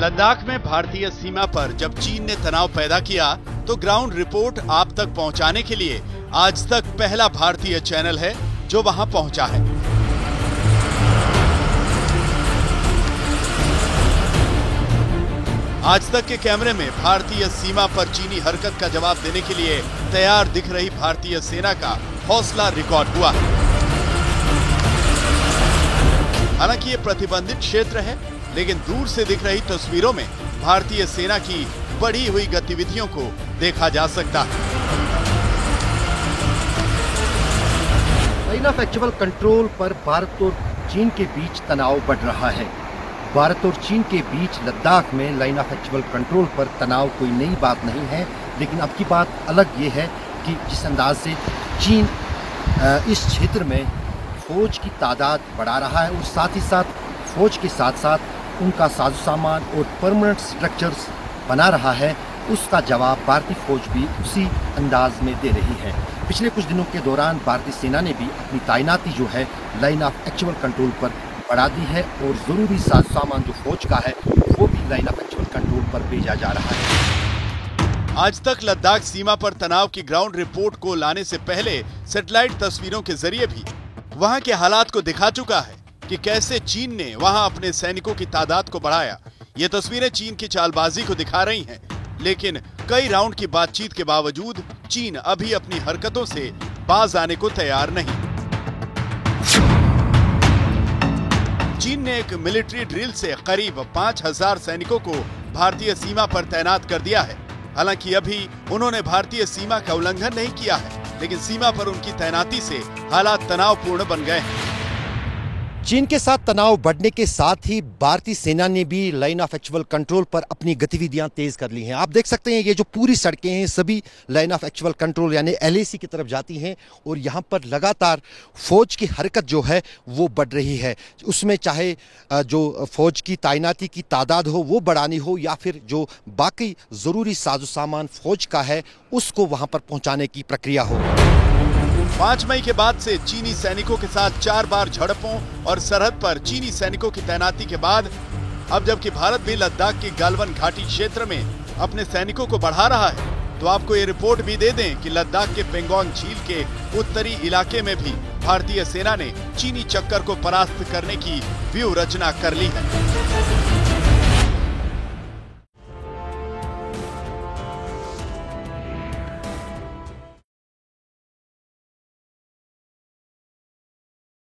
लद्दाख में भारतीय सीमा पर जब चीन ने तनाव पैदा किया तो ग्राउंड रिपोर्ट आप तक पहुंचाने के लिए आज तक पहला भारतीय चैनल है जो वहां पहुंचा है। आज तक के कैमरे में भारतीय सीमा पर चीनी हरकत का जवाब देने के लिए तैयार दिख रही भारतीय सेना का हौसला रिकॉर्ड हुआ है। हालांकि ये प्रतिबंधित क्षेत्र है, लेकिन दूर से दिख रही तस्वीरों में भारतीय सेना की बढ़ी हुई गतिविधियों को देखा जा सकता है। लाइन ऑफ एक्चुअल कंट्रोल पर भारत और चीन के बीच तनाव बढ़ रहा है। भारत और चीन के बीच लद्दाख में लाइन ऑफ एक्चुअल कंट्रोल पर तनाव कोई नई बात नहीं है, लेकिन अब की बात अलग ये है कि जिस अंदाज से चीन इस क्षेत्र में फौज की तादाद बढ़ा रहा है और साथ ही साथ फौज के साथ साथ उनका साजो सामान और परमानेंट स्ट्रक्चर्स बना रहा है, उसका जवाब भारतीय फौज भी उसी अंदाज में दे रही है। पिछले कुछ दिनों के दौरान भारतीय सेना ने भी अपनी तैनाती जो है लाइन ऑफ एक्चुअल कंट्रोल पर बढ़ा दी है और ज़रूरी साजो सामान जो फौज का है वो भी लाइन ऑफ एक्चुअल कंट्रोल पर भेजा जा रहा है। आज तक लद्दाख सीमा पर तनाव की ग्राउंड रिपोर्ट को लाने से पहले सैटेलाइट तस्वीरों के जरिए भी वहां के हालात को दिखा चुका है कि कैसे चीन ने वहां अपने सैनिकों की तादाद को बढ़ाया। ये तस्वीरें चीन की चालबाजी को दिखा रही हैं, लेकिन कई राउंड की बातचीत के बावजूद चीन अभी अपनी हरकतों से बाज आने को तैयार नहीं। चीन ने एक मिलिट्री ड्रिल से करीब 5000 सैनिकों को भारतीय सीमा पर तैनात कर दिया है। हालांकि अभी उन्होंने भारतीय सीमा का उल्लंघन नहीं किया है, लेकिन सीमा पर उनकी तैनाती से हालात तनावपूर्ण बन गए हैं। चीन के साथ तनाव बढ़ने के साथ ही भारतीय सेना ने भी लाइन ऑफ एक्चुअल कंट्रोल पर अपनी गतिविधियां तेज कर ली हैं। आप देख सकते हैं ये जो पूरी सड़कें हैं सभी लाइन ऑफ एक्चुअल कंट्रोल यानी LAC की तरफ जाती हैं और यहां पर लगातार फौज की हरकत जो है वो बढ़ रही है। उसमें चाहे जो फौज की तैनाती की तादाद हो वो बढ़ानी हो या फिर जो बाकी ज़रूरी साजो सामान फौज का है उसको वहाँ पर पहुँचाने की प्रक्रिया हो। 5 मई के बाद से चीनी सैनिकों के साथ 4 बार झड़पों और सरहद पर चीनी सैनिकों की तैनाती के बाद अब जबकि भारत भी लद्दाख की गालवन घाटी क्षेत्र में अपने सैनिकों को बढ़ा रहा है, तो आपको ये रिपोर्ट भी दे दें कि लद्दाख के पेंगोंग झील के उत्तरी इलाके में भी भारतीय सेना ने चीनी चक्कर को परास्त करने की व्यूह रचना कर ली है।